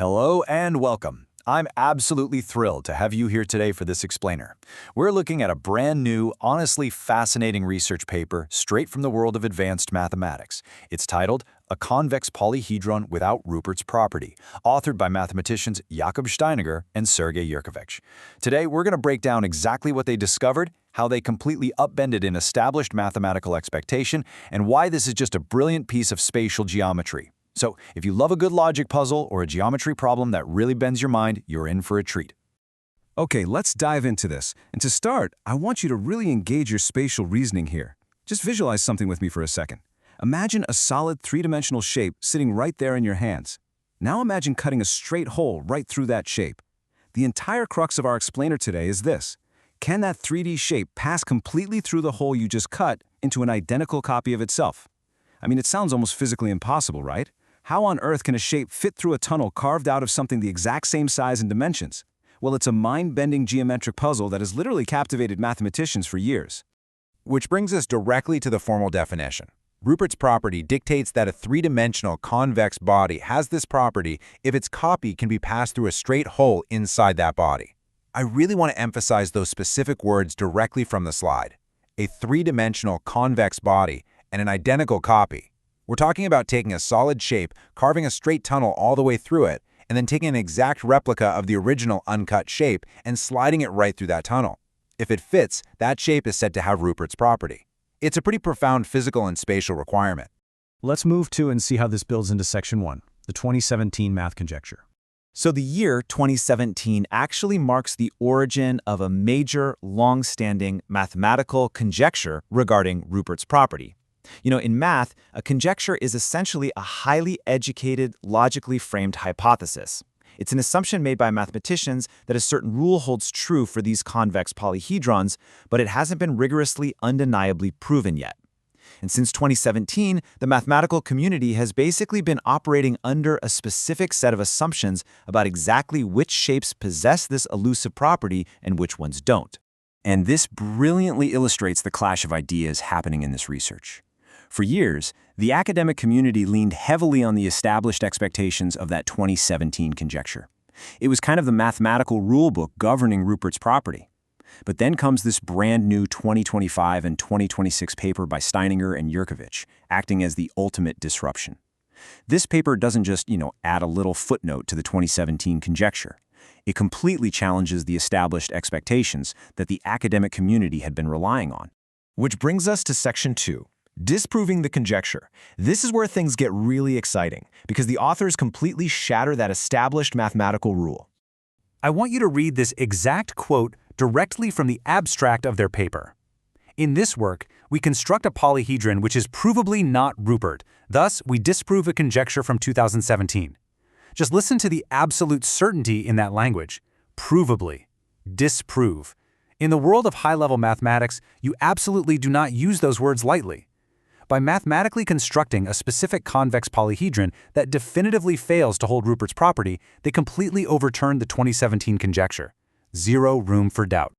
Hello and welcome. I'm absolutely thrilled to have you here today for this explainer. We're looking at a brand new, honestly fascinating research paper straight from the world of advanced mathematics. It's titled A Convex Polyhedron Without Rupert's Property, authored by mathematicians Jakub Steininger and Sergei Yurkovich. Today, we're going to break down exactly what they discovered, how they completely upended an established mathematical expectation, and why this is just a brilliant piece of spatial geometry. So, if you love a good logic puzzle or a geometry problem that really bends your mind, you're in for a treat. Okay, let's dive into this. And to start, I want you to really engage your spatial reasoning here. Just visualize something with me for a second. Imagine a solid three-dimensional shape sitting right there in your hands. Now imagine cutting a straight hole right through that shape. The entire crux of our explainer today is this. Can that 3D shape pass completely through the hole you just cut into an identical copy of itself? I mean, it sounds almost physically impossible, right? How on earth can a shape fit through a tunnel carved out of something the exact same size and dimensions? Well, it's a mind-bending geometric puzzle that has literally captivated mathematicians for years. Which brings us directly to the formal definition. Rupert's property dictates that a three-dimensional convex body has this property if its copy can be passed through a straight hole inside that body. I really want to emphasize those specific words directly from the slide. A three-dimensional convex body and an identical copy. We're talking about taking a solid shape, carving a straight tunnel all the way through it, and then taking an exact replica of the original uncut shape and sliding it right through that tunnel. If it fits, that shape is said to have Rupert's property. It's a pretty profound physical and spatial requirement. Let's move to and see how this builds into Section 1, the 2017 math conjecture. So the year 2017 actually marks the origin of a major, long-standing mathematical conjecture regarding Rupert's property. In math, a conjecture is essentially a highly educated, logically framed hypothesis. It's an assumption made by mathematicians that a certain rule holds true for these convex polyhedrons, but it hasn't been rigorously, undeniably proven yet. And since 2017, the mathematical community has basically been operating under a specific set of assumptions about exactly which shapes possess this elusive property and which ones don't. And this brilliantly illustrates the clash of ideas happening in this research. For years, the academic community leaned heavily on the established expectations of that 2017 conjecture. It was kind of the mathematical rulebook governing Rupert's property. But then comes this brand new 2025 and 2026 paper by Steininger and Yurkovich, acting as the ultimate disruption. This paper doesn't just, add a little footnote to the 2017 conjecture. It completely challenges the established expectations that the academic community had been relying on. Which brings us to Section 2. Disproving the conjecture. This is where things get really exciting, because the authors completely shatter that established mathematical rule. I want you to read this exact quote directly from the abstract of their paper. In this work, we construct a polyhedron which is provably not Rupert. Thus, we disprove a conjecture from 2017. Just listen to the absolute certainty in that language. Provably. Disprove. In the world of high-level mathematics, you absolutely do not use those words lightly. By mathematically constructing a specific convex polyhedron that definitively fails to hold Rupert's property, they completely overturned the 2017 conjecture. Zero room for doubt.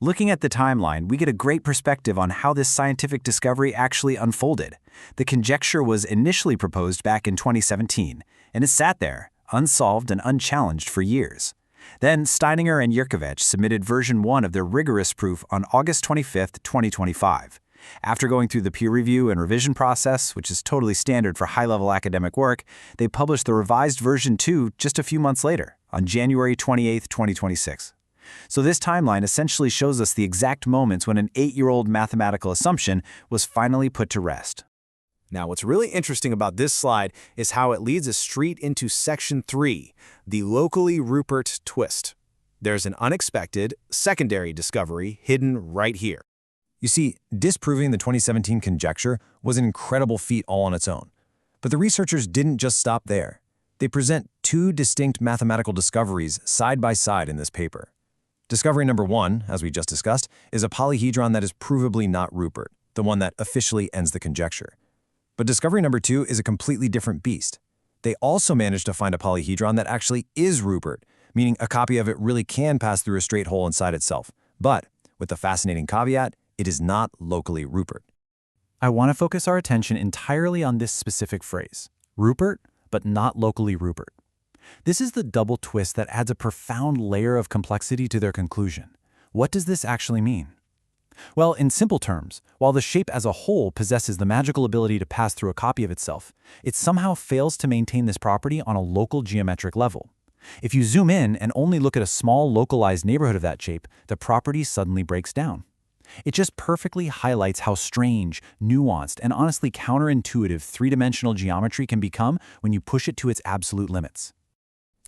Looking at the timeline, we get a great perspective on how this scientific discovery actually unfolded. The conjecture was initially proposed back in 2017, and it sat there, unsolved and unchallenged for years. Then Steininger and Yurkovich submitted version 1 of their rigorous proof on August 25, 2025. After going through the peer review and revision process, which is totally standard for high-level academic work, they published the revised version 2 just a few months later, on January 28, 2026. So this timeline essentially shows us the exact moments when an 8-year-old mathematical assumption was finally put to rest. Now, what's really interesting about this slide is how it leads us straight into Section 3, the locally Rupert twist. There's an unexpected, secondary discovery hidden right here. You see, disproving the 2017 conjecture was an incredible feat all on its own. But the researchers didn't just stop there. They present two distinct mathematical discoveries side by side in this paper. Discovery number 1, as we just discussed, is a polyhedron that is provably not Rupert, the one that officially ends the conjecture. But discovery number 2 is a completely different beast. They also managed to find a polyhedron that actually is Rupert, meaning a copy of it really can pass through a straight hole inside itself. But, with the fascinating caveat, it is not locally Rupert. I want to focus our attention entirely on this specific phrase, Rupert, but not locally Rupert. This is the double twist that adds a profound layer of complexity to their conclusion. What does this actually mean? Well, in simple terms, while the shape as a whole possesses the magical ability to pass through a copy of itself, it somehow fails to maintain this property on a local geometric level. If you zoom in and only look at a small localized neighborhood of that shape, the property suddenly breaks down. It just perfectly highlights how strange, nuanced, and honestly counterintuitive three-dimensional geometry can become when you push it to its absolute limits.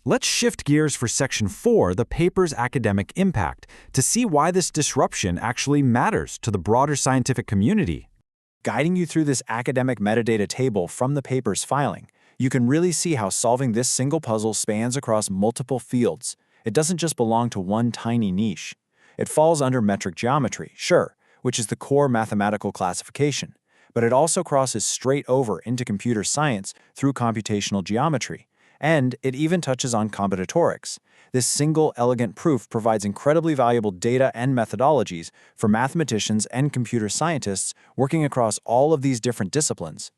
Let's shift gears for Section 4, the paper's academic impact, to see why this disruption actually matters to the broader scientific community. Guiding you through this academic metadata table from the paper's filing, you can really see how solving this single puzzle spans across multiple fields. It doesn't just belong to one tiny niche. It falls under metric geometry, sure, which is the core mathematical classification, but it also crosses straight over into computer science through computational geometry. And it even touches on combinatorics. This single elegant proof provides incredibly valuable data and methodologies for mathematicians and computer scientists working across all of these different disciplines.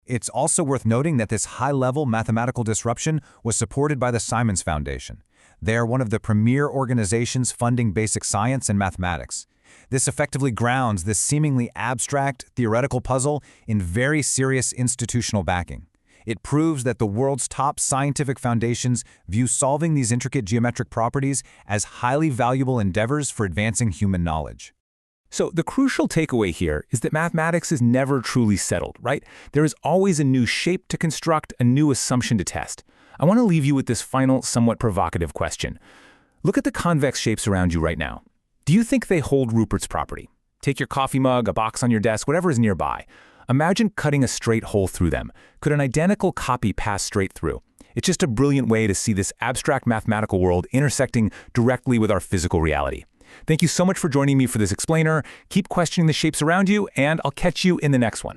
It's also worth noting that this high-level mathematical disruption was supported by the Simons Foundation. They are one of the premier organizations funding basic science and mathematics. This effectively grounds this seemingly abstract, theoretical puzzle in very serious institutional backing. It proves that the world's top scientific foundations view solving these intricate geometric properties as highly valuable endeavors for advancing human knowledge. So the crucial takeaway here is that mathematics is never truly settled, right? There is always a new shape to construct, a new assumption to test. I want to leave you with this final, somewhat provocative question. Look at the convex shapes around you right now. Do you think they hold Rupert's property? Take your coffee mug, a box on your desk, whatever is nearby. Imagine cutting a straight hole through them. Could an identical copy pass straight through? It's just a brilliant way to see this abstract mathematical world intersecting directly with our physical reality. Thank you so much for joining me for this explainer. Keep questioning the shapes around you, and I'll catch you in the next one.